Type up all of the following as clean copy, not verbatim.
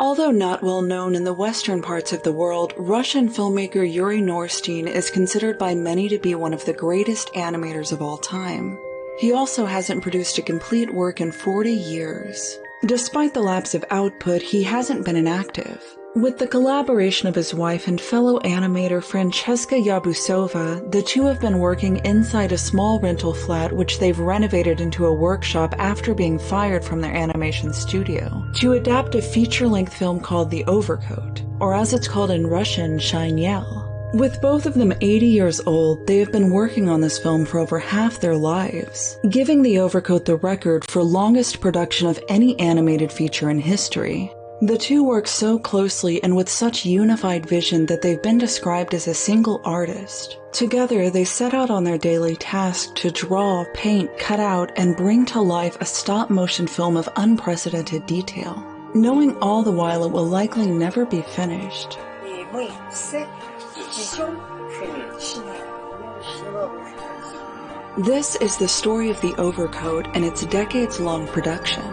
Although not well known in the western parts of the world, Russian filmmaker Yuri Norstein is considered by many to be one of the greatest animators of all time. He also hasn't produced a complete work in 40 years. Despite the lapse of output, he hasn't been inactive. With the collaboration of his wife and fellow animator Francheska Yarbusova, the two have been working inside a small rental flat which they've renovated into a workshop after being fired from their animation studio, to adapt a feature-length film called The Overcoat, or as it's called in Russian, Shanyel. With both of them 80 years old, they have been working on this film for over half their lives, giving The Overcoat the record for longest production of any animated feature in history. The two work so closely and with such unified vision that they've been described as a single artist. Together, they set out on their daily task to draw, paint, cut out, and bring to life a stop-motion film of unprecedented detail, knowing all the while it will likely never be finished. This is the story of The Overcoat and its decades-long production.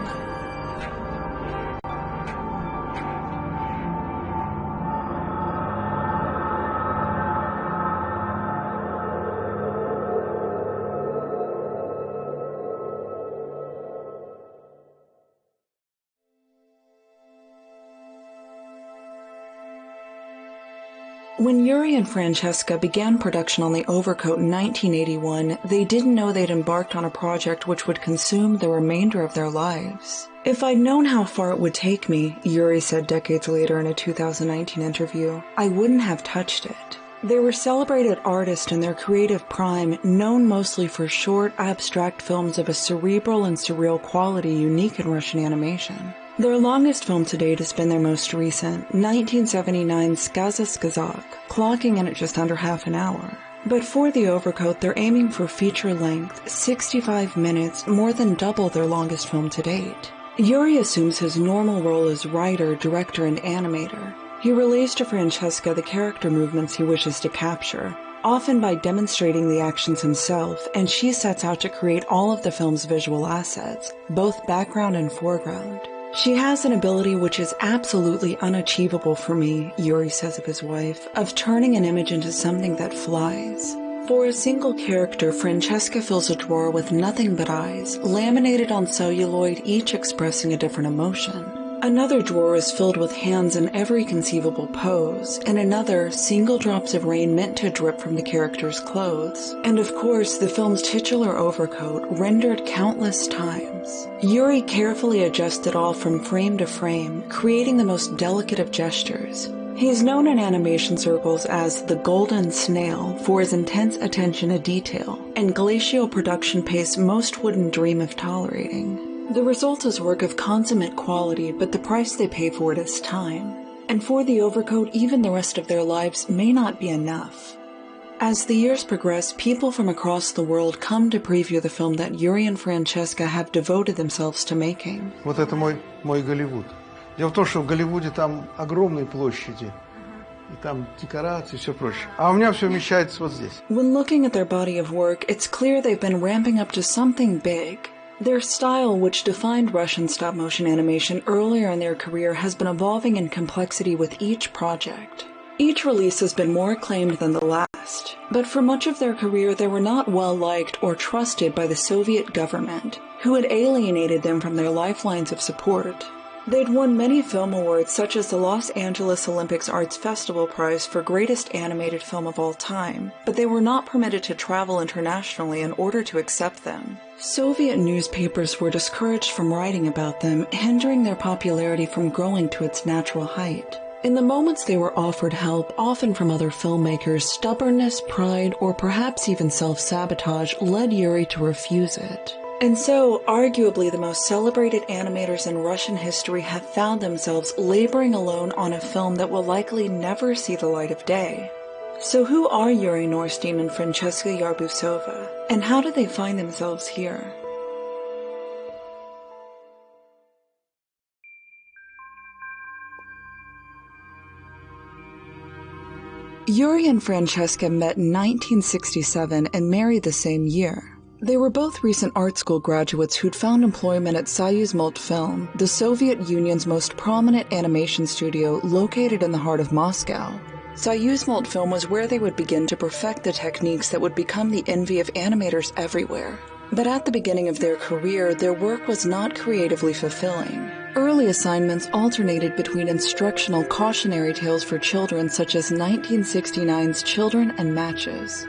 When Yuri and Francheska began production on The Overcoat in 1981, they didn't know they'd embarked on a project which would consume the remainder of their lives. "If I'd known how far it would take me," Yuri said decades later in a 2019 interview, "I wouldn't have touched it." They were celebrated artists in their creative prime, known mostly for short, abstract films of a cerebral and surreal quality unique in Russian animation. Their longest film to date has been their most recent, 1979's Skaza Skazak, clocking in at just under half an hour. But for The Overcoat, they're aiming for feature length, 65 minutes, more than double their longest film to date. Yuri assumes his normal role as writer, director, and animator. He relays to Francheska the character movements he wishes to capture, often by demonstrating the actions himself, and she sets out to create all of the film's visual assets, both background and foreground. "She has an ability which is absolutely unachievable for me," Yuri says of his wife, of turning an image into something that flies. For a single character, Francheska fills a drawer with nothing but eyes, laminated on celluloid, each expressing a different emotion. Another drawer is filled with hands in every conceivable pose, and another, single drops of rain meant to drip from the character's clothes. And of course, the film's titular overcoat, rendered countless times. Yuri carefully adjusts it all from frame to frame, creating the most delicate of gestures. He is known in animation circles as the Golden Snail for his intense attention to detail and glacial production pace most wouldn't dream of tolerating. The result is work of consummate quality, but the price they pay for it is time. And for The Overcoat, even the rest of their lives may not be enough. As the years progress, people from across the world come to preview the film that Yuri and Francheska have devoted themselves to making. Вот это мой Голливуд. Дело в том, что в Голливуде там огромные площади, и там декорации, все прочее. А у меня все вмещается вот здесь. When looking at their body of work, it's clear they've been ramping up to something big. Their style, which defined Russian stop-motion animation earlier in their career, has been evolving in complexity with each project. Each release has been more acclaimed than the last, but for much of their career they were not well-liked or trusted by the Soviet government, who had alienated them from their lifelines of support. They'd won many film awards such as the Los Angeles Olympics Arts Festival Prize for Greatest Animated Film of All Time, but they were not permitted to travel internationally in order to accept them. Soviet newspapers were discouraged from writing about them, hindering their popularity from growing to its natural height. In the moments they were offered help, often from other filmmakers, stubbornness, pride, or perhaps even self-sabotage led Yuri to refuse it. And so, arguably the most celebrated animators in Russian history have found themselves laboring alone on a film that will likely never see the light of day. So who are Yuri Norstein and Francheska Yarbusova, and how did they find themselves here? Yuri and Francheska met in 1967 and married the same year. They were both recent art school graduates who'd found employment at Soyuz-Multfilm, the Soviet Union's most prominent animation studio located in the heart of Moscow. Soyuz-Multfilm was where they would begin to perfect the techniques that would become the envy of animators everywhere. But at the beginning of their career, their work was not creatively fulfilling. Early assignments alternated between instructional cautionary tales for children such as 1969's Children and Matches.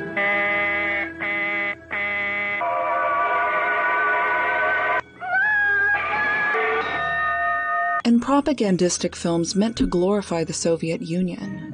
And propagandistic films meant to glorify the Soviet Union.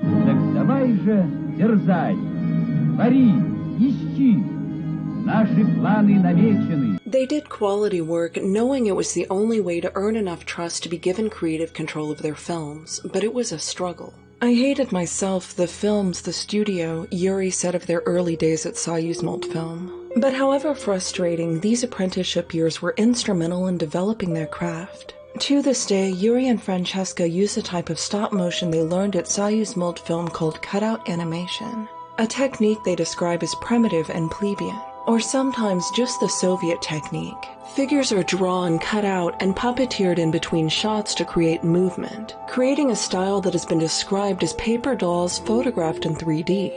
They did quality work knowing it was the only way to earn enough trust to be given creative control of their films, but it was a struggle. I hated myself, the films, the studio, Yuri said of their early days at Soyuz-Multfilm. But however frustrating, these apprenticeship years were instrumental in developing their craft. To this day, Yuri and Francheska use a type of stop-motion they learned at Soyuz-Multfilm called cutout animation, a technique they describe as primitive and plebeian, or sometimes just the Soviet technique. Figures are drawn, cut out, and puppeteered in between shots to create movement, creating a style that has been described as paper dolls photographed in 3D.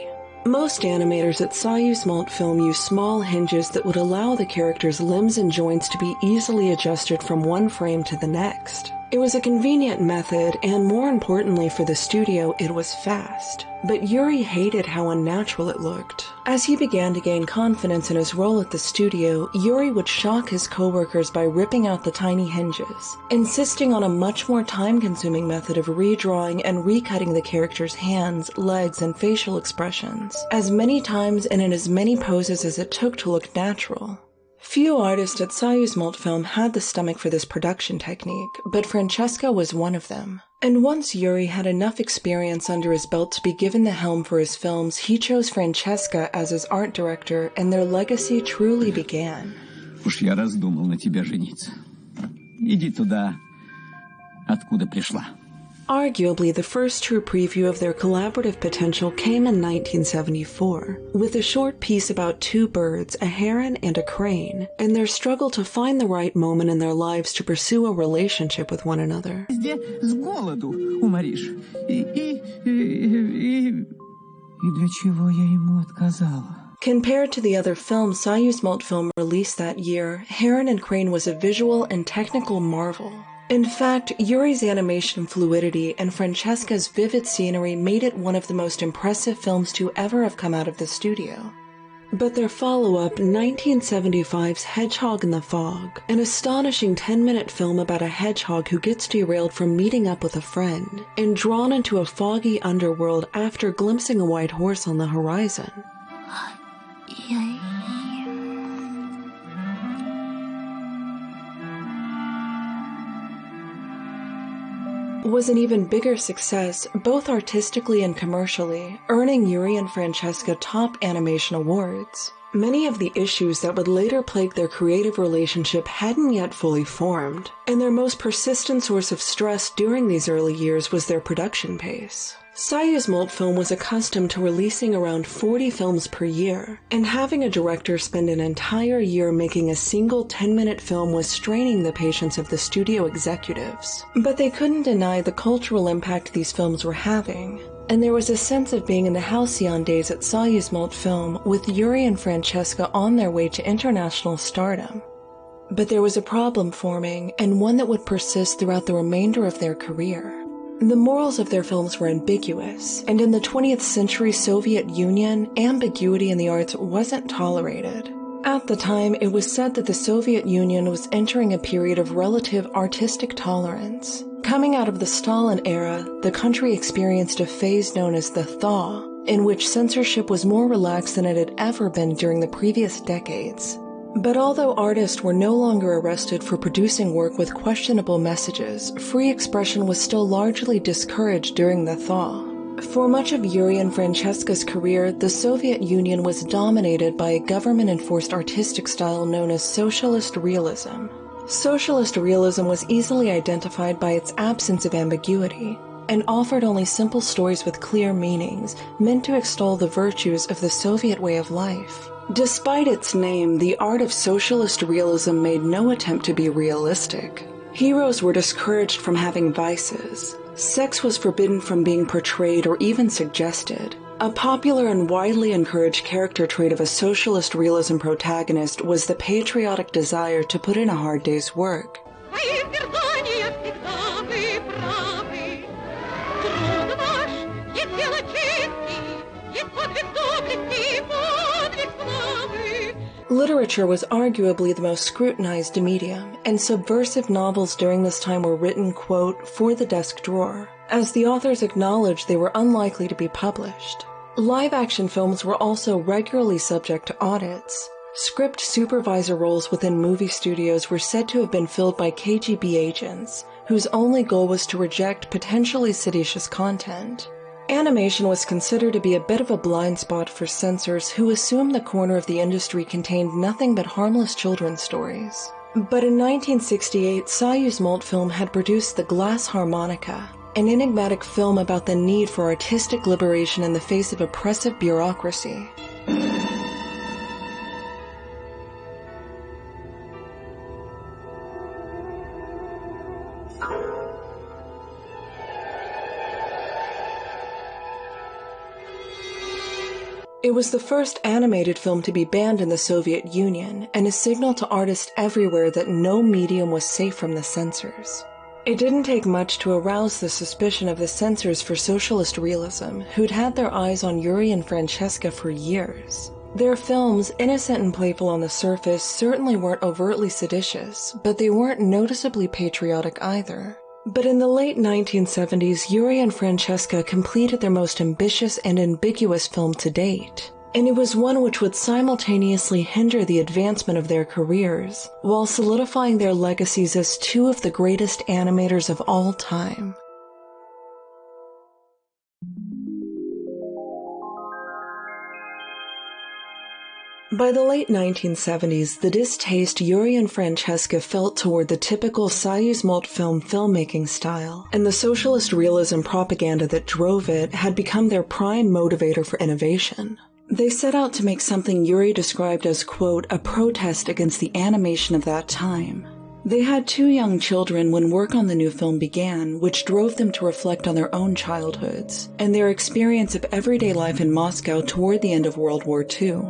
Most animators at Soyuz-Multfilm use small hinges that would allow the characters' limbs and joints to be easily adjusted from one frame to the next. It was a convenient method, and more importantly for the studio, it was fast. But Yuri hated how unnatural it looked. As he began to gain confidence in his role at the studio, Yuri would shock his coworkers by ripping out the tiny hinges, insisting on a much more time-consuming method of redrawing and recutting the characters' hands, legs, and facial expressions, as many times and in as many poses as it took to look natural. Few artists at Soyuz-Multfilm had the stomach for this production technique, but Francheska was one of them. And once Yuri had enough experience under his belt to be given the helm for his films, he chose Francheska as his art director, and their legacy truly began. Уж я раздумал на тебя жениться. Иди туда, откуда пришла. Arguably, the first true preview of their collaborative potential came in 1974, with a short piece about two birds, a heron and a crane, and their struggle to find the right moment in their lives to pursue a relationship with one another. С голоду уморишь. И для чего я ему отказала? Compared to the other films Soyuz-Multfilm released that year, Heron and Crane was a visual and technical marvel. In fact, Yuri's animation fluidity and Francheska's vivid scenery made it one of the most impressive films to ever have come out of the studio. But their follow-up, 1975's Hedgehog in the Fog, an astonishing 10-minute film about a hedgehog who gets derailed from meeting up with a friend and drawn into a foggy underworld after glimpsing a white horse on the horizon, was an even bigger success, both artistically and commercially, earning Yuri and Francheska top animation awards. Many of the issues that would later plague their creative relationship hadn't yet fully formed, and their most persistent source of stress during these early years was their production pace. Soyuz-Multfilm was accustomed to releasing around 40 films per year, and having a director spend an entire year making a single 10-minute film was straining the patience of the studio executives. But they couldn't deny the cultural impact these films were having, and there was a sense of being in the halcyon days at Soyuz-Multfilm with Yuri and Francheska on their way to international stardom. But there was a problem forming, and one that would persist throughout the remainder of their career. The morals of their films were ambiguous, and in the 20th century Soviet Union, ambiguity in the arts wasn't tolerated. At the time, it was said that the Soviet Union was entering a period of relative artistic tolerance. Coming out of the Stalin era, the country experienced a phase known as the thaw, in which censorship was more relaxed than it had ever been during the previous decades. But although artists were no longer arrested for producing work with questionable messages, free expression was still largely discouraged during the thaw. For much of Yuri and Francheska's career, the Soviet Union was dominated by a government-enforced artistic style known as socialist realism. Socialist realism was easily identified by its absence of ambiguity, and offered only simple stories with clear meanings, meant to extol the virtues of the Soviet way of life. Despite its name, the art of socialist realism made no attempt to be realistic. Heroes were discouraged from having vices. Sex was forbidden from being portrayed or even suggested. A popular and widely encouraged character trait of a socialist realism protagonist was the patriotic desire to put in a hard day's work. Literature was arguably the most scrutinized medium, and subversive novels during this time were written, quote, for the desk drawer, as the authors acknowledged they were unlikely to be published. Live-action films were also regularly subject to audits. Script supervisor roles within movie studios were said to have been filled by KGB agents, whose only goal was to reject potentially seditious content. Animation was considered to be a bit of a blind spot for censors who assumed the corner of the industry contained nothing but harmless children's stories. But in 1968, Soyuz Multfilm had produced The Glass Harmonica, an enigmatic film about the need for artistic liberation in the face of oppressive bureaucracy. It was the first animated film to be banned in the Soviet Union, and a signal to artists everywhere that no medium was safe from the censors. It didn't take much to arouse the suspicion of the censors for socialist realism, who'd had their eyes on Yuri and Francheska for years. Their films, innocent and playful on the surface, certainly weren't overtly seditious, but they weren't noticeably patriotic either. But in the late 1970s, Yuri and Francheska completed their most ambitious and ambiguous film to date. And it was one which would simultaneously hinder the advancement of their careers, while solidifying their legacies as two of the greatest animators of all time. By the late 1970s, the distaste Yuri and Francheska felt toward the typical Soyuz Multfilm filmmaking style, and the socialist realism propaganda that drove it, had become their prime motivator for innovation. They set out to make something Yuri described as, quote, a protest against the animation of that time. They had 2 young children when work on the new film began, which drove them to reflect on their own childhoods, and their experience of everyday life in Moscow toward the end of World War II.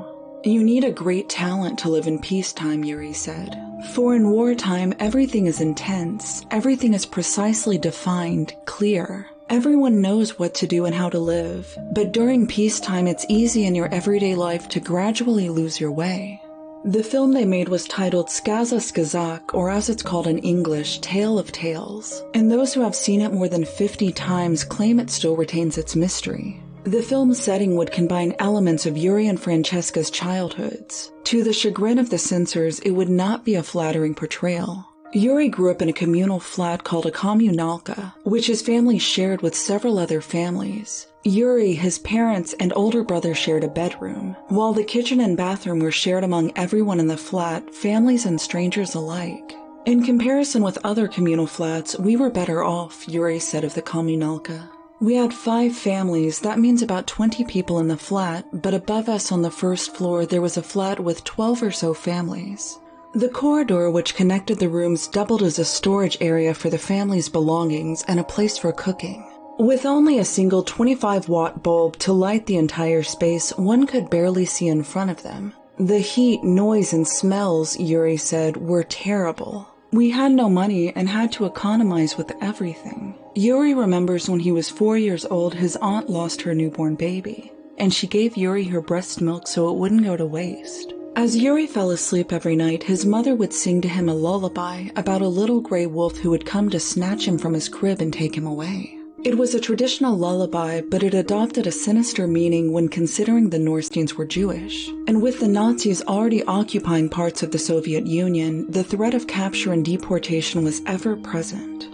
You need a great talent to live in peacetime, Yuri said. For in wartime, everything is intense, everything is precisely defined, clear. Everyone knows what to do and how to live, but during peacetime it's easy in your everyday life to gradually lose your way. The film they made was titled Skaza Skazak, or as it's called in English, Tale of Tales, and those who have seen it more than 50 times claim it still retains its mystery. The film's setting would combine elements of Yuri and Francheska's childhoods. To the chagrin of the censors, it would not be a flattering portrayal. Yuri grew up in a communal flat called a kommunalka, which his family shared with several other families. Yuri, his parents, and older brother shared a bedroom, while the kitchen and bathroom were shared among everyone in the flat, families and strangers alike. In comparison with other communal flats, we were better off, Yuri said of the kommunalka. We had 5 families, that means about 20 people in the flat, but above us on the first floor there was a flat with 12 or so families. The corridor which connected the rooms doubled as a storage area for the family's belongings and a place for cooking. With only a single 25-watt bulb to light the entire space, one could barely see in front of them. The heat, noise, and smells, Yuri said, were terrible. We had no money and had to economize with everything. Yuri remembers when he was 4 years old, his aunt lost her newborn baby, and she gave Yuri her breast milk so it wouldn't go to waste. As Yuri fell asleep every night, his mother would sing to him a lullaby about a little gray wolf who would come to snatch him from his crib and take him away. It was a traditional lullaby, but it adopted a sinister meaning when considering the Norsteins were Jewish. And with the Nazis already occupying parts of the Soviet Union, the threat of capture and deportation was ever present.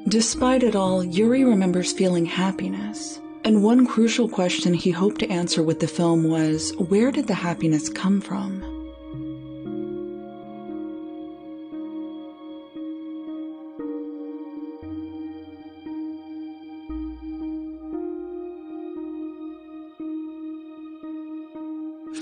Despite it all, Yuri remembers feeling happiness. And one crucial question he hoped to answer with the film was, where did the happiness come from?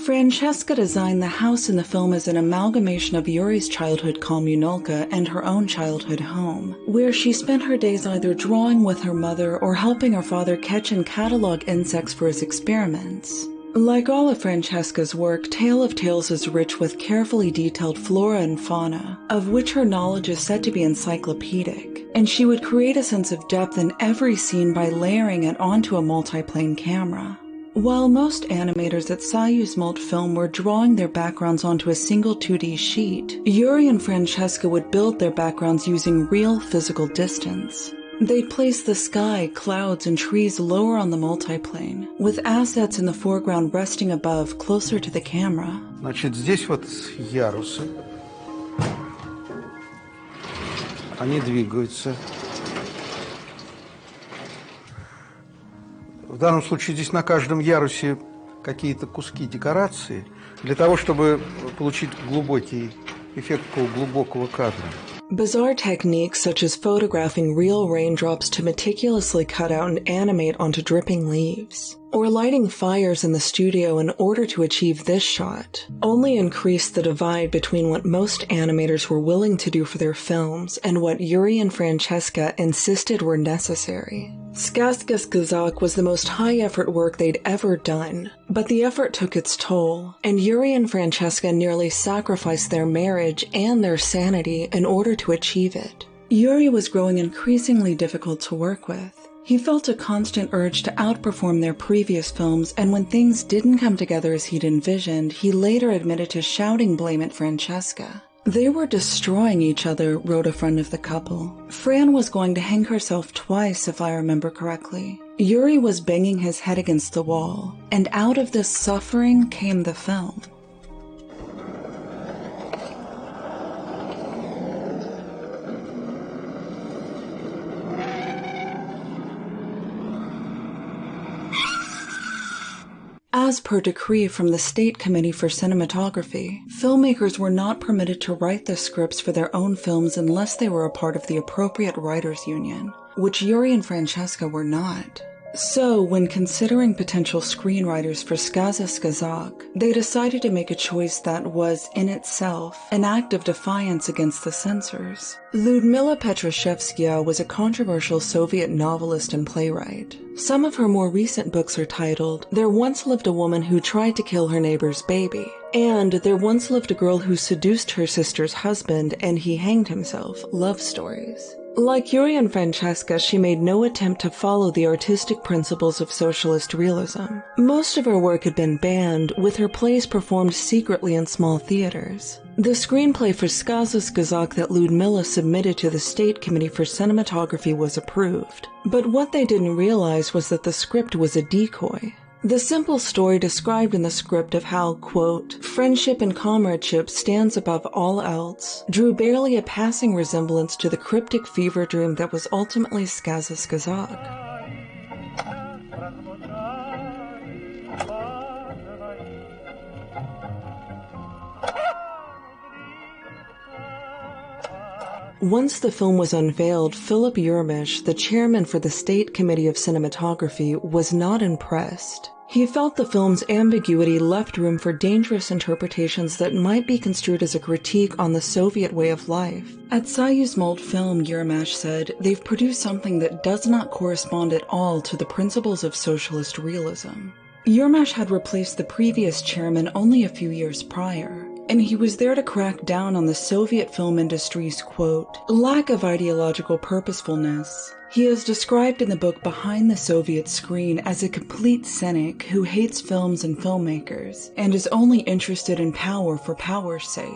Francheska designed the house in the film as an amalgamation of Yuri's childhood communalka and her own childhood home, where she spent her days either drawing with her mother or helping her father catch and catalog insects for his experiments. Like all of Francheska's work, Tale of Tales is rich with carefully detailed flora and fauna, of which her knowledge is said to be encyclopedic, and she would create a sense of depth in every scene by layering it onto a multiplane camera. While most animators at Soyuz Multfilm were drawing their backgrounds onto a single 2D sheet, Yuri and Francheska would build their backgrounds using real physical distance. They'd place the sky, clouds, and trees lower on the multiplane, with assets in the foreground resting above, closer to the camera. Значит, здесь вот ярусы. Они двигаются. В данном случае здесь на каждом ярусе какие-то куски декорации для того, чтобы получить глубокий эффект глубокого кадра. Bizarre techniques such as photographing real raindrops to meticulously cut out and animate onto dripping leaves, or lighting fires in the studio in order to achieve this shot, only increased the divide between what most animators were willing to do for their films and what Yuri and Francheska insisted were necessary. Сказка Сказок was the most high-effort work they'd ever done, but the effort took its toll, and Yuri and Francheska nearly sacrificed their marriage and their sanity in order to achieve it. Yuri was growing increasingly difficult to work with. He felt a constant urge to outperform their previous films, and when things didn't come together as he'd envisioned, he later admitted to shouting blame at Francheska. They were destroying each other, wrote a friend of the couple. Fran was going to hang herself twice, if I remember correctly. Yuri was banging his head against the wall, and out of this suffering came the film. As per decree from the State Committee for Cinematography, filmmakers were not permitted to write the scripts for their own films unless they were a part of the appropriate writers' union, which Yuri and Francheska were not. So, when considering potential screenwriters for Сказка Сказок, they decided to make a choice that was, in itself, an act of defiance against the censors. Lyudmila Petrashevskaya was a controversial Soviet novelist and playwright. Some of her more recent books are titled, There Once Lived a Woman Who Tried to Kill Her Neighbor's Baby, and There Once Lived a Girl Who Seduced Her Sister's Husband and He Hanged Himself, Love Stories. Like Yuri and Francheska, she made no attempt to follow the artistic principles of socialist realism. Most of her work had been banned, with her plays performed secretly in small theaters. The screenplay for Сказка Сказок that Lyudmila submitted to the State Committee for Cinematography was approved. But what they didn't realize was that the script was a decoy. The simple story described in the script of how, quote, friendship and comradeship stands above all else, drew barely a passing resemblance to the cryptic fever dream that was ultimately Сказка Сказок. Once the film was unveiled, Philip Yurmish, the chairman for the State Committee of Cinematography, was not impressed. He felt the film's ambiguity left room for dangerous interpretations that might be construed as a critique on the Soviet way of life. At Soyuz Multfilm, Yurmish said, they've produced something that does not correspond at all to the principles of socialist realism. Yurmish had replaced the previous chairman only a few years prior. and he was there to crack down on the Soviet film industry's, quote, lack of ideological purposefulness. He is described in the book Behind the Soviet Screen as a complete cynic who hates films and filmmakers, and is only interested in power for power's sake.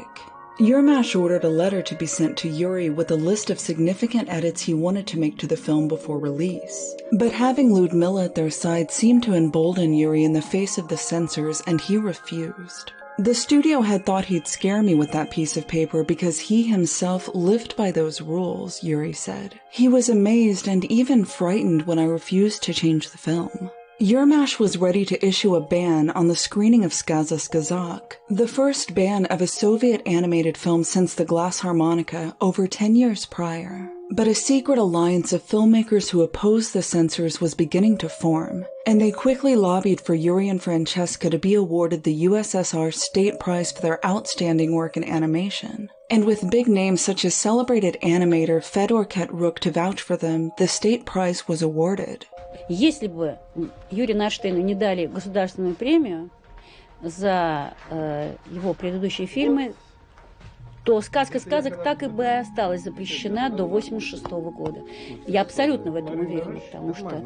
Yarbusova ordered a letter to be sent to Yuri with a list of significant edits he wanted to make to the film before release. But having Ludmilla at their side seemed to embolden Yuri in the face of the censors, and he refused. The studio had thought he'd scare me with that piece of paper because he himself lived by those rules, Yuri said. He was amazed and even frightened when I refused to change the film. Yarbusova was ready to issue a ban on the screening of Skaza Skazak, the first ban of a Soviet animated film since The Glass Harmonica over 10 years prior. But a secret alliance of filmmakers who opposed the censors was beginning to form, and they quickly lobbied for Yuri and Francheska to be awarded the USSR State Prize for their outstanding work in animation. And with big names such as celebrated animator Fedor Ketruk to vouch for them, the state prize was awarded. Если бы Юрию Norsteinu не дали государственную премию за его предыдущие фильмы, то «Сказка сказок» так и бы осталась запрещена до 1986 года. Я абсолютно в этом уверена, потому что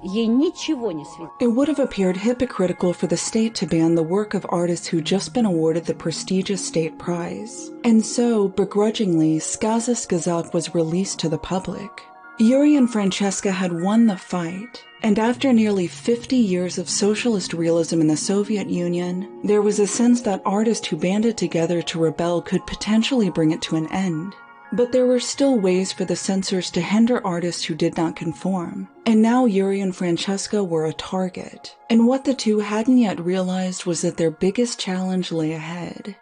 ей ничего не светит. It would have appeared hypocritical for the state to ban the work of artists who'd just been awarded the prestigious state prize. And so, begrudgingly, Skaza Skazak was released to the public. Yuri and Francheska had won the fight, and after nearly 50 years of socialist realism in the Soviet Union, there was a sense that artists who banded together to rebel could potentially bring it to an end. But there were still ways for the censors to hinder artists who did not conform, and now Yuri and Francheska were a target. And what the two hadn't yet realized was that their biggest challenge lay ahead.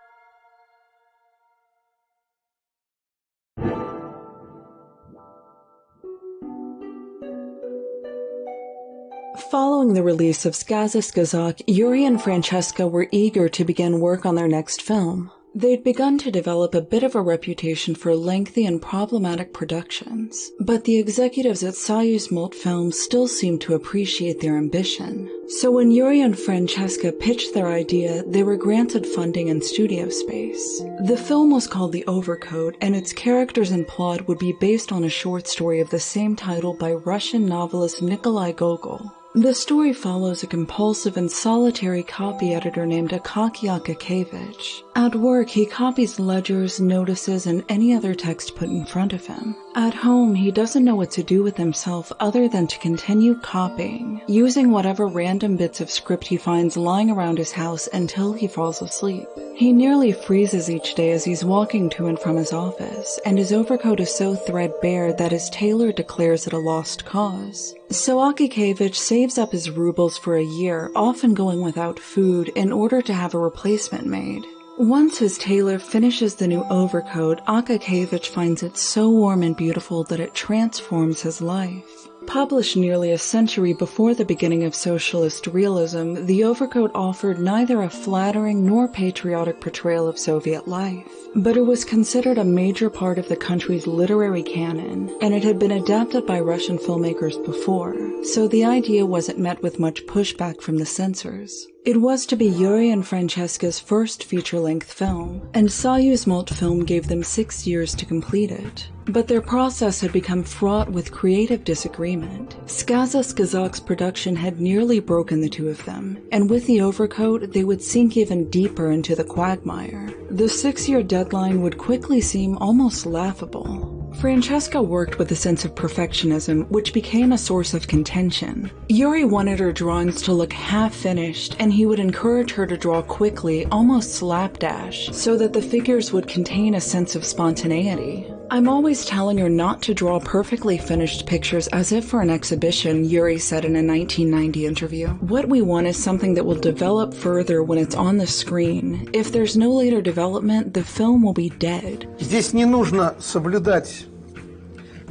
Following the release of Skaza Skazak, Yuri and Francheska were eager to begin work on their next film. They'd begun to develop a bit of a reputation for lengthy and problematic productions, but the executives at Soyuz Multfilm still seemed to appreciate their ambition. So when Yuri and Francheska pitched their idea, they were granted funding and studio space. The film was called The Overcoat, and its characters and plot would be based on a short story of the same title by Russian novelist Nikolai Gogol. The story follows a compulsive and solitary copy editor named Akaky Akakevich. At work, he copies ledgers, notices, and any other text put in front of him. At home, he doesn't know what to do with himself other than to continue copying, using whatever random bits of script he finds lying around his house until he falls asleep. He nearly freezes each day as he's walking to and from his office, and his overcoat is so threadbare that his tailor declares it a lost cause. So Akakevich saves up his rubles for a year, often going without food, in order to have a replacement made. Once his tailor finishes the new overcoat, Akakevich finds it so warm and beautiful that it transforms his life. Published nearly a century before the beginning of socialist realism, The Overcoat offered neither a flattering nor patriotic portrayal of Soviet life. But it was considered a major part of the country's literary canon, and it had been adapted by Russian filmmakers before, so the idea wasn't met with much pushback from the censors. It was to be Yuri and Francheska's first feature-length film, and Soyuz Multfilm gave them 6 years to complete it. But their process had become fraught with creative disagreement. Skaza Skazak's production had nearly broken the two of them, and with The Overcoat, they would sink even deeper into the quagmire. The 6-year deadline would quickly seem almost laughable. Francheska worked with a sense of perfectionism, which became a source of contention. Yuri wanted her drawings to look half-finished, and he would encourage her to draw quickly, almost slapdash, so that the figures would contain a sense of spontaneity. "I'm always telling her not to draw perfectly finished pictures as if for an exhibition," Yuri said in a 1990 interview. "What we want is something that will develop further when it's on the screen. If there's no later development, the film will be dead." Здесь не нужно соблюдать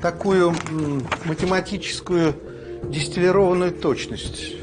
такую математическую дистиллированную точность.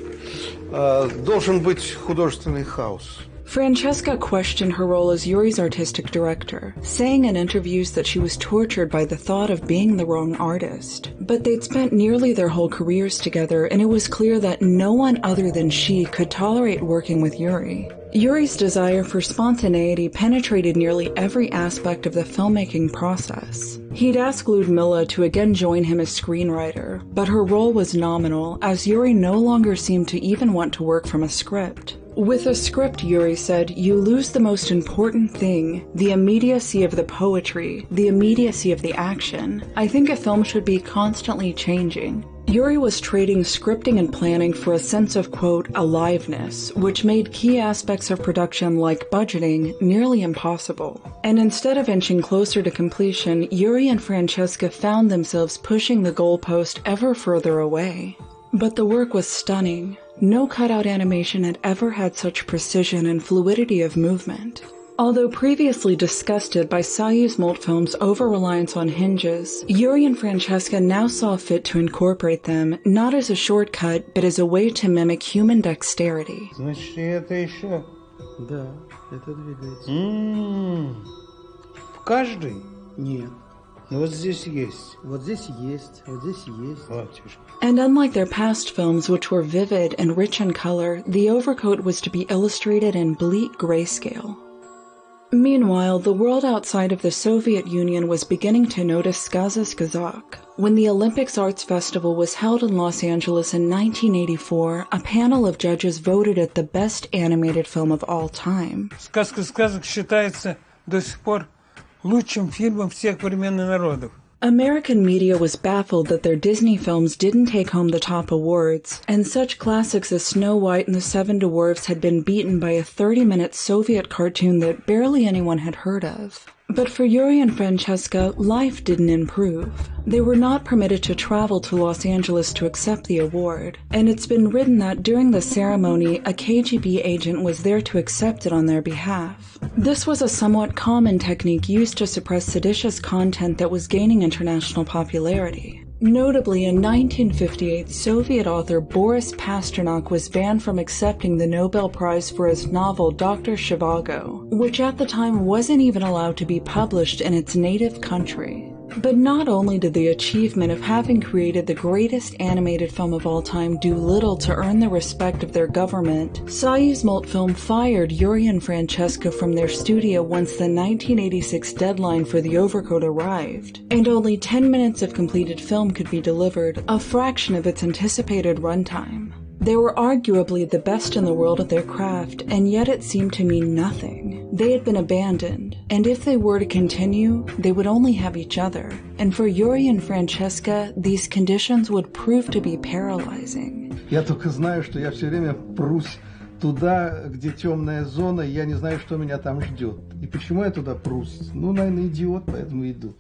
Должен быть художественный хаос. Francheska questioned her role as Yuri's artistic director, saying in interviews that she was tortured by the thought of being the wrong artist. But they'd spent nearly their whole careers together, and it was clear that no one other than she could tolerate working with Yuri. Yuri's desire for spontaneity penetrated nearly every aspect of the filmmaking process. He'd asked Ludmilla to again join him as screenwriter, but her role was nominal as Yuri no longer seemed to even want to work from a script. With a script, Yuri said, you lose the most important thing, the immediacy of the poetry, the immediacy of the action. I think a film should be constantly changing. Yuri was trading scripting and planning for a sense of, quote, aliveness, which made key aspects of production like budgeting nearly impossible. And instead of inching closer to completion, Yuri and Francheska found themselves pushing the goalpost ever further away. But the work was stunning. No cutout animation had ever had such precision and fluidity of movement. Although previously disgusted by Soyuz Multfilm's over-reliance on hinges, Yuri and Francheska now saw fit to incorporate them, not as a shortcut, but as a way to mimic human dexterity. Значит, это еще? Да, это двигается. В каждой? Нет. Ну вот здесь есть. Вот здесь есть, вот здесь есть. Батюшка. And unlike their past films, which were vivid and rich in color, The Overcoat was to be illustrated in bleak grayscale. Meanwhile, the world outside of the Soviet Union was beginning to notice Сказка. When the Olympics Arts Festival was held in Los Angeles in 1984, a panel of judges voted it the best animated film of all time. «Сказка сказок» считается до сих пор лучшим фильмом всех времен и народов. American media was baffled that their Disney films didn't take home the top awards, and such classics as Snow White and the Seven Dwarfs had been beaten by a 30-minute Soviet cartoon that barely anyone had heard of. But for Yuri and Francheska, life didn't improve. They were not permitted to travel to Los Angeles to accept the award, and it's been written that during the ceremony, a KGB agent was there to accept it on their behalf. This was a somewhat common technique used to suppress seditious content that was gaining international popularity. Notably, in 1958, Soviet author Boris Pasternak was banned from accepting the Nobel Prize for his novel Dr. Zhivago, which at the time wasn't even allowed to be published in its native country. But not only did the achievement of having created the greatest animated film of all time do little to earn the respect of their government, Soyuz Multfilm fired Yuri and Francheska from their studio once the 1986 deadline for The Overcoat arrived, and only 10 minutes of completed film could be delivered, a fraction of its anticipated runtime. They were arguably the best in the world at their craft, and yet it seemed to mean nothing. They had been abandoned, and if they were to continue, they would only have each other. And for Yuri and Francheska, these conditions would prove to be paralyzing. Я только знаю, что я все время прусь туда, где темная зона, и я не знаю, что меня там ждет. И почему я туда прусь? Ну, наверное, идиот, поэтому иду.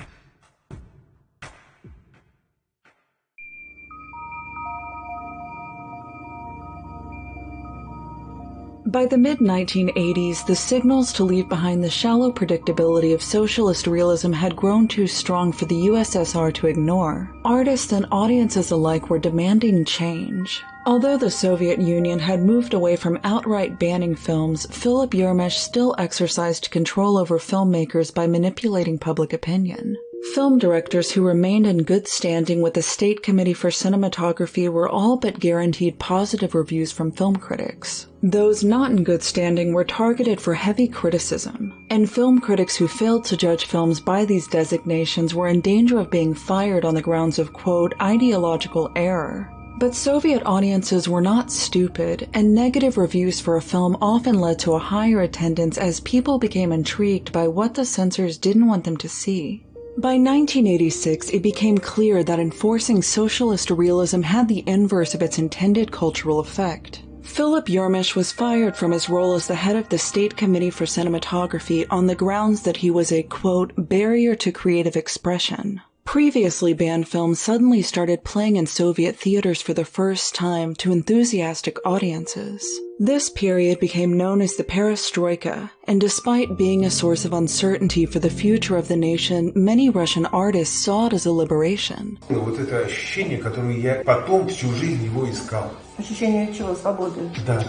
By the mid-1980s, the signals to leave behind the shallow predictability of socialist realism had grown too strong for the USSR to ignore. Artists and audiences alike were demanding change. Although the Soviet Union had moved away from outright banning films, Philip Yurmesh still exercised control over filmmakers by manipulating public opinion. Film directors who remained in good standing with the State Committee for Cinematography were all but guaranteed positive reviews from film critics. Those not in good standing were targeted for heavy criticism, and film critics who failed to judge films by these designations were in danger of being fired on the grounds of, quote, ideological error. But Soviet audiences were not stupid, and negative reviews for a film often led to a higher attendance as people became intrigued by what the censors didn't want them to see. By 1986, it became clear that enforcing socialist realism had the inverse of its intended cultural effect. Philip Yurmesh was fired from his role as the head of the State Committee for Cinematography on the grounds that he was a, quote, barrier to creative expression. Previously banned films suddenly started playing in Soviet theaters for the first time to enthusiastic audiences. This period became known as the Perestroika, and despite being a source of uncertainty for the future of the nation, many Russian artists saw it as a liberation. Вот это ощущение, которое я потом всю жизнь его искал. Ощущение чего? Свободы? Да.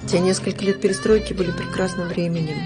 Те несколько лет перестройки были прекрасным временем.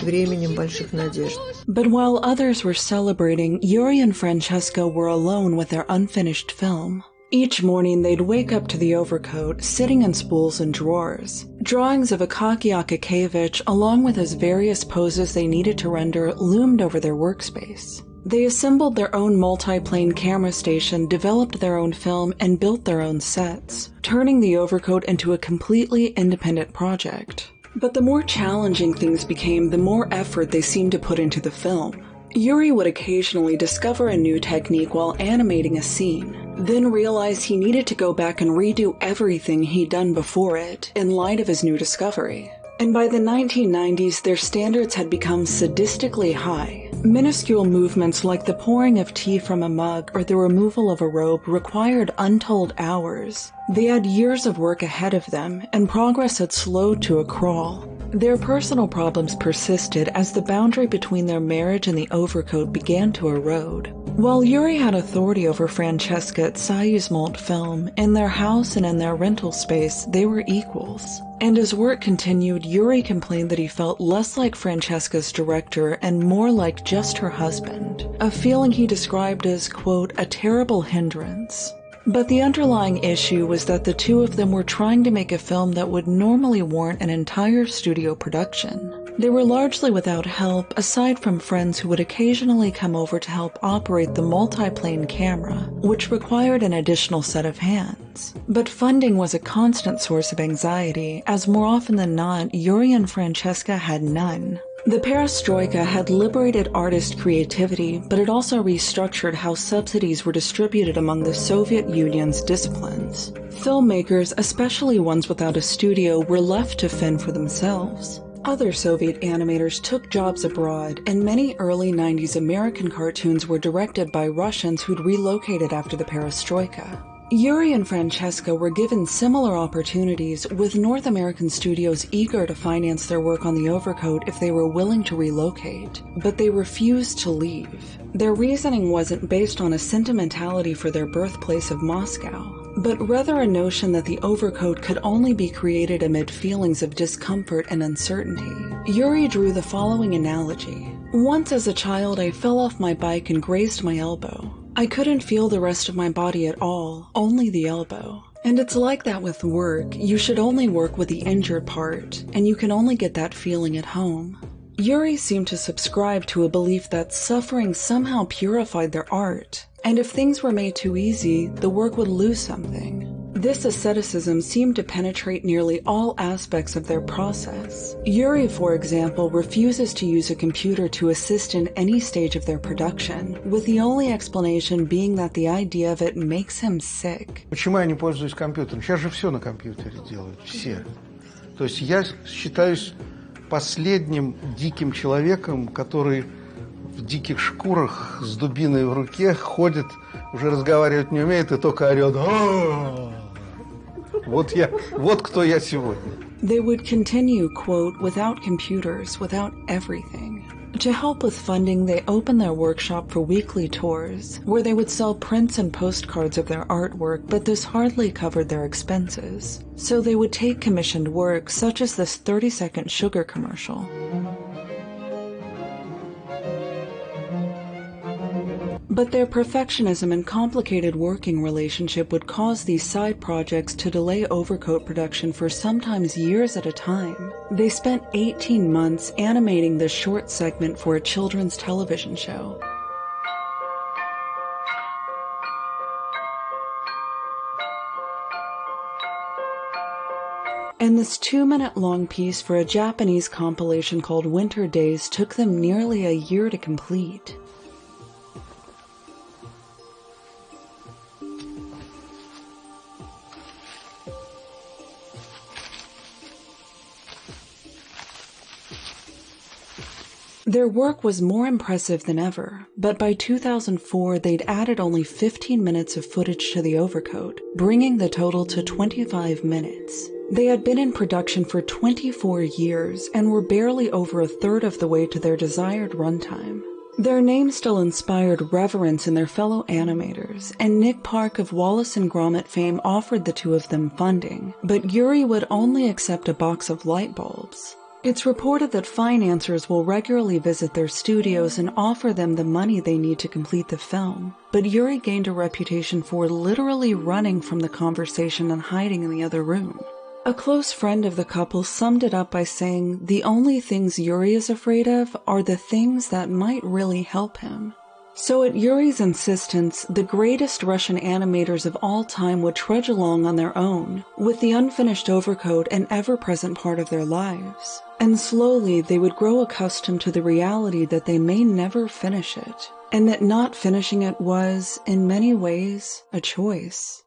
Временем больших надежд. But while others were celebrating, Yuri and Francheska were alone with their unfinished film. Each morning, they'd wake up to the Overcoat, sitting in spools and drawers. Drawings of Akaki Akakevich, along with his various poses they needed to render, loomed over their workspace. They assembled their own multi-plane camera station, developed their own film, and built their own sets, turning the Overcoat into a completely independent project. But the more challenging things became, the more effort they seemed to put into the film. Yuri would occasionally discover a new technique while animating a scene, then realize he needed to go back and redo everything he'd done before it in light of his new discovery. And by the 1990s, their standards had become sadistically high. Minuscule movements like the pouring of tea from a mug or the removal of a robe required untold hours. They had years of work ahead of them, and progress had slowed to a crawl. Their personal problems persisted as the boundary between their marriage and the Overcoat began to erode. While Yuri had authority over Francheska at Sayuzmalt Film, in their house and in their rental space, they were equals. And as work continued, Yuri complained that he felt less like Francheska's director and more like just her husband, a feeling he described as, quote, a terrible hindrance. But the underlying issue was that the two of them were trying to make a film that would normally warrant an entire studio production. They were largely without help, aside from friends who would occasionally come over to help operate the multi-plane camera, which required an additional set of hands. But funding was a constant source of anxiety, as more often than not, Yuri and Francheska had none. The perestroika had liberated artist creativity, but it also restructured how subsidies were distributed among the Soviet Union's disciplines. Filmmakers, especially ones without a studio, were left to fend for themselves. Other Soviet animators took jobs abroad, and many early 90s American cartoons were directed by Russians who'd relocated after the perestroika. Yuri and Francheska were given similar opportunities, with North American studios eager to finance their work on the Overcoat if they were willing to relocate, but they refused to leave. Their reasoning wasn't based on a sentimentality for their birthplace of Moscow, but rather a notion that the Overcoat could only be created amid feelings of discomfort and uncertainty. Yuri drew the following analogy. Once as a child, I fell off my bike and grazed my elbow. I couldn't feel the rest of my body at all, only the elbow. And it's like that with work. You should only work with the injured part, and you can only get that feeling at home. Yuri seemed to subscribe to a belief that suffering somehow purified their art, and if things were made too easy, the work would lose something. This asceticism seemed to penetrate nearly all aspects of their process. Yuri, for example, refuses to use a computer to assist in any stage of their production, with the only explanation being that the idea of it makes him sick. Почему я не пользуюсь компьютером? Сейчас же все на компьютере делают, все. То есть я считаюсь последним диким человеком, который в диких шкурах с дубиной в руке ходит, уже разговаривать не умеет и только орет. Вот кто я сегодня. They would continue, quote, without computers, without everything. To help with funding, they opened their workshop for weekly tours, where they would sell prints and postcards of their artwork, but this hardly covered their expenses. So they would take commissioned work, such as this 30-second sugar commercial. But their perfectionism and complicated working relationship would cause these side projects to delay Overcoat production for sometimes years at a time. They spent 18 months animating this short segment for a children's television show. And this 2-minute-long piece for a Japanese compilation called Winter Days took them nearly a year to complete. Their work was more impressive than ever, but by 2004 they'd added only 15 minutes of footage to the Overcoat, bringing the total to 25 minutes. They had been in production for 24 years and were barely over a third of the way to their desired runtime. Their name still inspired reverence in their fellow animators, and Nick Park of Wallace and Gromit fame offered the two of them funding, but Yuri would only accept a box of light bulbs. It's reported that financiers will regularly visit their studios and offer them the money they need to complete the film. But Yuri gained a reputation for literally running from the conversation and hiding in the other room. A close friend of the couple summed it up by saying the only things Yuri is afraid of are the things that might really help him. So at Yuri's insistence, the greatest Russian animators of all time would trudge along on their own, with the unfinished Overcoat an ever-present part of their lives. And slowly they would grow accustomed to the reality that they may never finish it, and that not finishing it was, in many ways, a choice.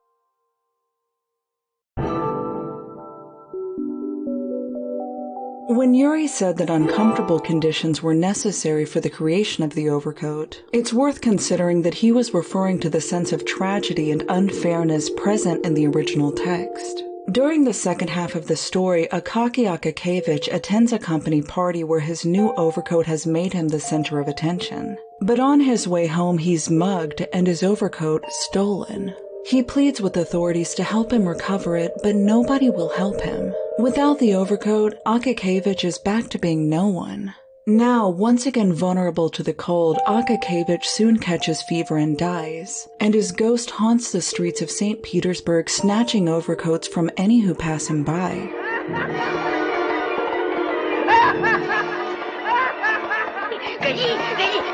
When Yuri said that uncomfortable conditions were necessary for the creation of the Overcoat, it's worth considering that he was referring to the sense of tragedy and unfairness present in the original text. During the second half of the story, Akaki Akakevich attends a company party where his new overcoat has made him the center of attention. But on his way home, he's mugged and his overcoat stolen. He pleads with authorities to help him recover it, but nobody will help him. Without the overcoat, Akakevich is back to being no one. Now, once again vulnerable to the cold, Akakevich soon catches fever and dies, and his ghost haunts the streets of St. Petersburg, snatching overcoats from any who pass him by.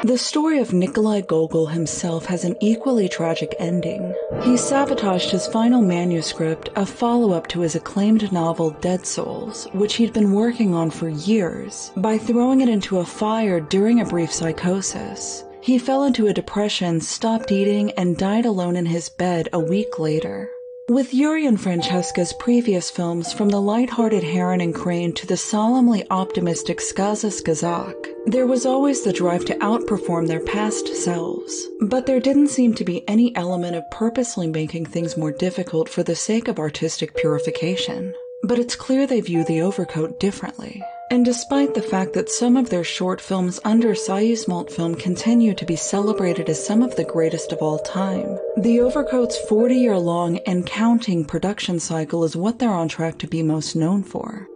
The story of Nikolai Gogol himself has an equally tragic ending. He sabotaged his final manuscript, a follow-up to his acclaimed novel Dead Souls, which he'd been working on for years, by throwing it into a fire during a brief psychosis. He fell into a depression, stopped eating, and died alone in his bed a week later. With Yuri and Francheska's previous films, from the light-hearted Heron and Crane to the solemnly optimistic Skaza Skazak, there was always the drive to outperform their past selves. But there didn't seem to be any element of purposely making things more difficult for the sake of artistic purification. But it's clear they view the Overcoat differently. And despite the fact that some of their short films under Sayuzmalt Film continue to be celebrated as some of the greatest of all time, the Overcoat's 40-year-long and counting production cycle is what they're on track to be most known for.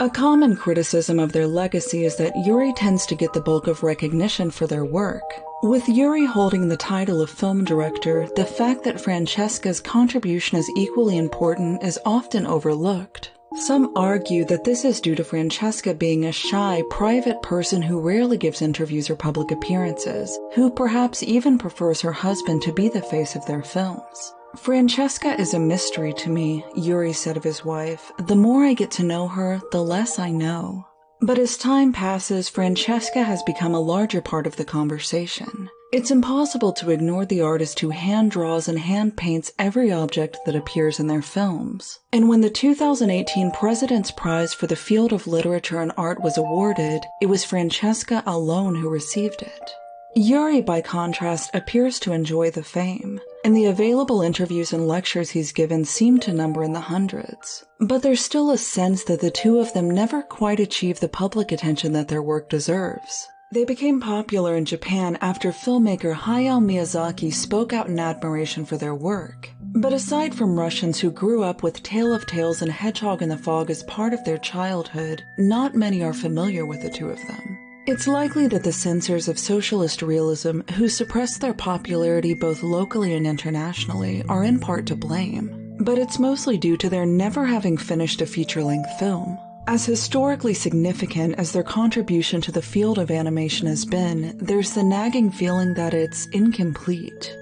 A common criticism of their legacy is that Yuri tends to get the bulk of recognition for their work. With Yuri holding the title of film director, the fact that Francheska's contribution is equally important is often overlooked. Some argue that this is due to Francheska being a shy, private person who rarely gives interviews or public appearances, who perhaps even prefers her husband to be the face of their films. Francheska is a mystery to me, Yuri said of his wife. The more I get to know her, the less I know. But as time passes, Francheska has become a larger part of the conversation. It's impossible to ignore the artist who hand draws and hand paints every object that appears in their films. And when the 2018 President's Prize for the field of literature and art was awarded, it was Francheska alone who received it. Yuri, by contrast, appears to enjoy the fame, and the available interviews and lectures he's given seem to number in the hundreds. But there's still a sense that the two of them never quite achieved the public attention that their work deserves. They became popular in Japan after filmmaker Hayao Miyazaki spoke out in admiration for their work. But aside from Russians who grew up with Tale of Tales and Hedgehog in the Fog as part of their childhood, not many are familiar with the two of them. It's likely that the censors of socialist realism, who suppressed their popularity both locally and internationally, are in part to blame. But it's mostly due to their never having finished a feature-length film. As historically significant as their contribution to the field of animation has been, there's the nagging feeling that it's incomplete.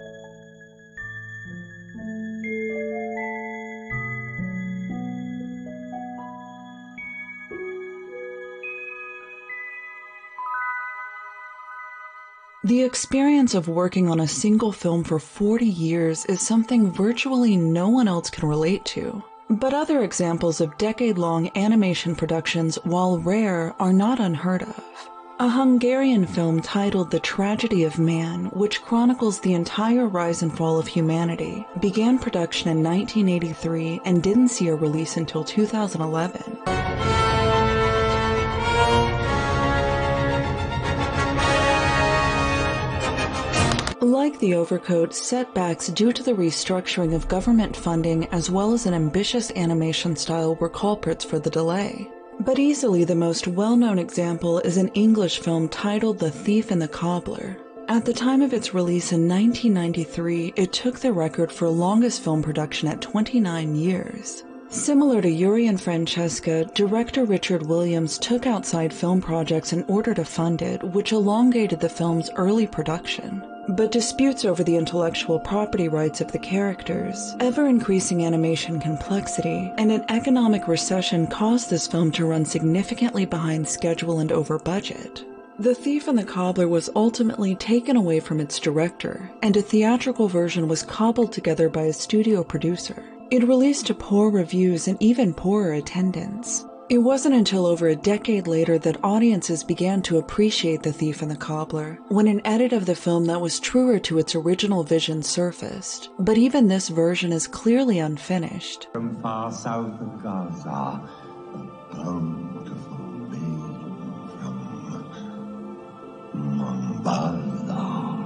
The experience of working on a single film for 40 years is something virtually no one else can relate to. But other examples of decade-long animation productions, while rare, are not unheard of. A Hungarian film titled The Tragedy of Man, which chronicles the entire rise and fall of humanity, began production in 1983 and didn't see a release until 2011. Like The Overcoat, setbacks due to the restructuring of government funding as well as an ambitious animation style were culprits for the delay. But easily the most well-known example is an English film titled The Thief and the Cobbler. At the time of its release in 1993, it took the record for longest film production at 29 years. Similar to Yuri and Francheska, director Richard Williams took outside film projects in order to fund it, which elongated the film's early production. But disputes over the intellectual property rights of the characters, ever-increasing animation complexity, and an economic recession caused this film to run significantly behind schedule and over budget. The Thief and the Cobbler was ultimately taken away from its director, and a theatrical version was cobbled together by a studio producer. It released to poor reviews and even poorer attendance. It wasn't until over a decade later that audiences began to appreciate The Thief and the Cobbler, when an edit of the film that was truer to its original vision surfaced. But even this version is clearly unfinished. From far south of Gaza, a beautiful being from Mombasa.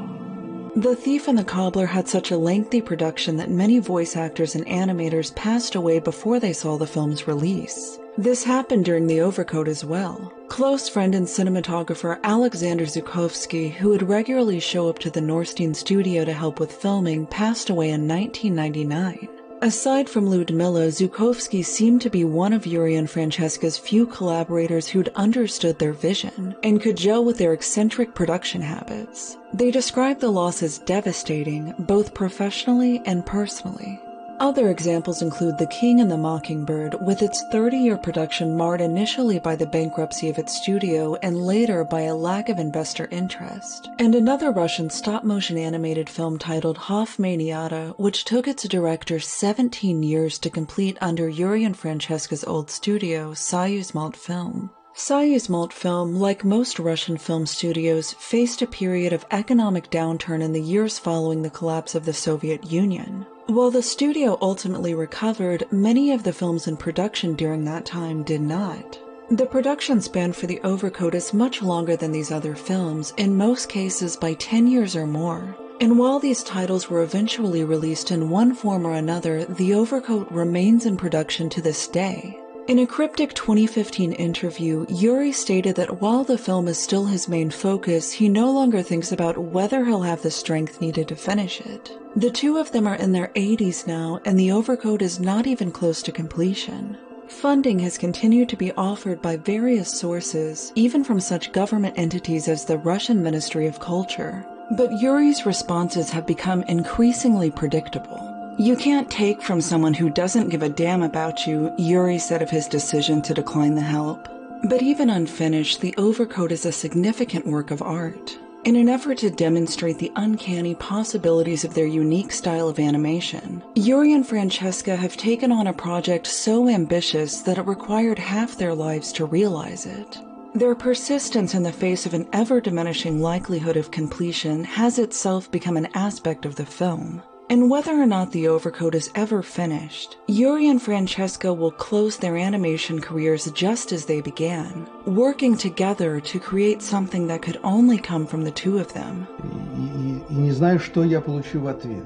The Thief and the Cobbler had such a lengthy production that many voice actors and animators passed away before they saw the film's release. This happened during The Overcoat as well. Close friend and cinematographer Alexander Zhukovsky, who would regularly show up to the Norstein studio to help with filming, passed away in 1999. Aside from Ludmilla, Zhukovsky seemed to be one of Yuri and Francheska's few collaborators who'd understood their vision and could gel with their eccentric production habits. They described the loss as devastating, both professionally and personally. Other examples include The King and the Mockingbird, with its 30-year production marred initially by the bankruptcy of its studio and later by a lack of investor interest, and another Russian stop-motion animated film titled Hoffmaniata, which took its director 17 years to complete under Yuri and Francheska's old studio, Soyuz-Multfilm. Soyuz-Multfilm, like most Russian film studios, faced a period of economic downturn in the years following the collapse of the Soviet Union. While the studio ultimately recovered, many of the films in production during that time did not. The production span for The Overcoat is much longer than these other films, in most cases by 10 years or more. And while these titles were eventually released in one form or another, The Overcoat remains in production to this day. In a cryptic 2015 interview, Yuri stated that while the film is still his main focus, he no longer thinks about whether he'll have the strength needed to finish it. The two of them are in their 80s now, and The Overcoat is not even close to completion. Funding has continued to be offered by various sources, even from such government entities as the Russian Ministry of Culture. But Yuri's responses have become increasingly predictable. "You can't take from someone who doesn't give a damn about you," Yuri said of his decision to decline the help. But even unfinished, The Overcoat is a significant work of art. In an effort to demonstrate the uncanny possibilities of their unique style of animation, Yuri and Francheska have taken on a project so ambitious that it required half their lives to realize it. Their persistence in the face of an ever-diminishing likelihood of completion has itself become an aspect of the film. And whether or not The Overcoat is ever finished, Yuri and Francheska will close their animation careers just as they began, working together to create something that could only come from the two of them. И не знаю, что я получу в ответ.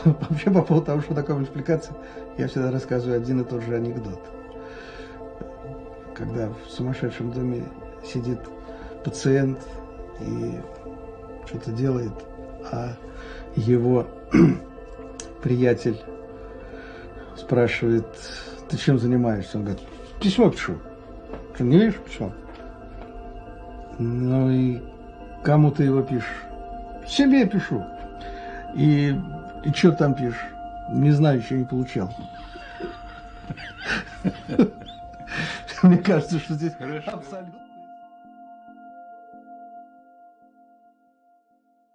Вообще, по поводу того, что такое мультипликация, я всегда рассказываю один и тот же анекдот. Когда в сумасшедшем доме сидит пациент и что-то делает, а его приятель спрашивает: "Ты чем занимаешься?" Он говорит: "Письмо пишу". Что, не видишь письмо? Ну и кому ты его пишешь? Себе пишу. И что там пишешь? Не знаю, еще не получал. Мне кажется, что здесь абсолютно.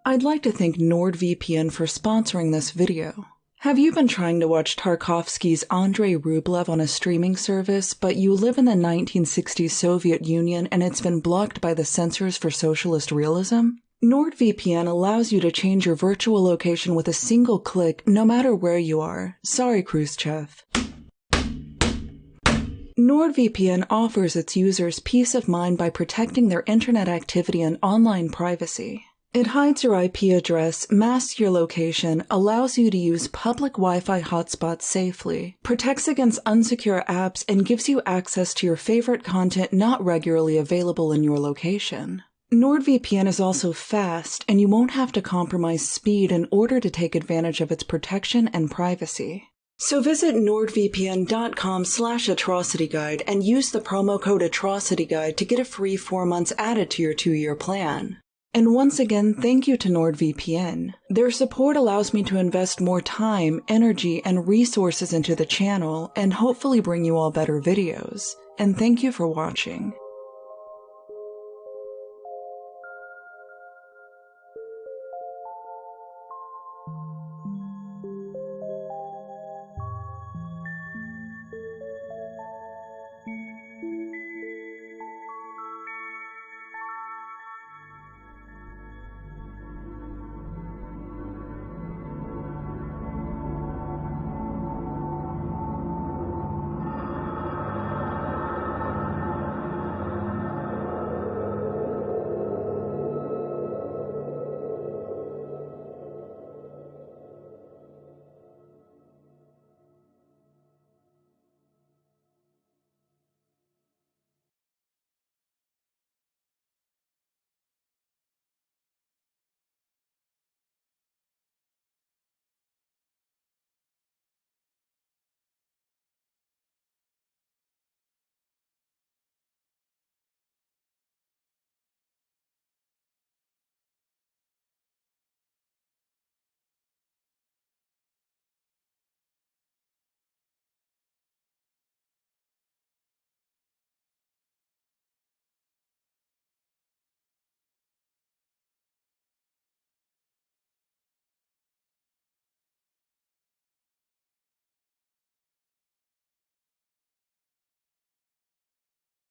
I'd like to thank NordVPN for sponsoring this video. Have you been trying to watch Tarkovsky's Andrei Rublev on a streaming service, but you live in the 1960s Soviet Union and it's been blocked by the censors for socialist realism? NordVPN allows you to change your virtual location with a single click, no matter where you are. Sorry, Khrushchev. NordVPN offers its users peace of mind by protecting their internet activity and online privacy. It hides your IP address, masks your location, allows you to use public Wi-Fi hotspots safely, protects against unsecure apps, and gives you access to your favorite content not regularly available in your location. NordVPN is also fast, and you won't have to compromise speed in order to take advantage of its protection and privacy. So visit nordvpn.com/atrocityguide and use the promo code atrocityguide to get a free 4 months added to your 2-year plan. And once again, thank you to NordVPN. Their support allows me to invest more time, energy, and resources into the channel and hopefully bring you all better videos. And thank you for watching.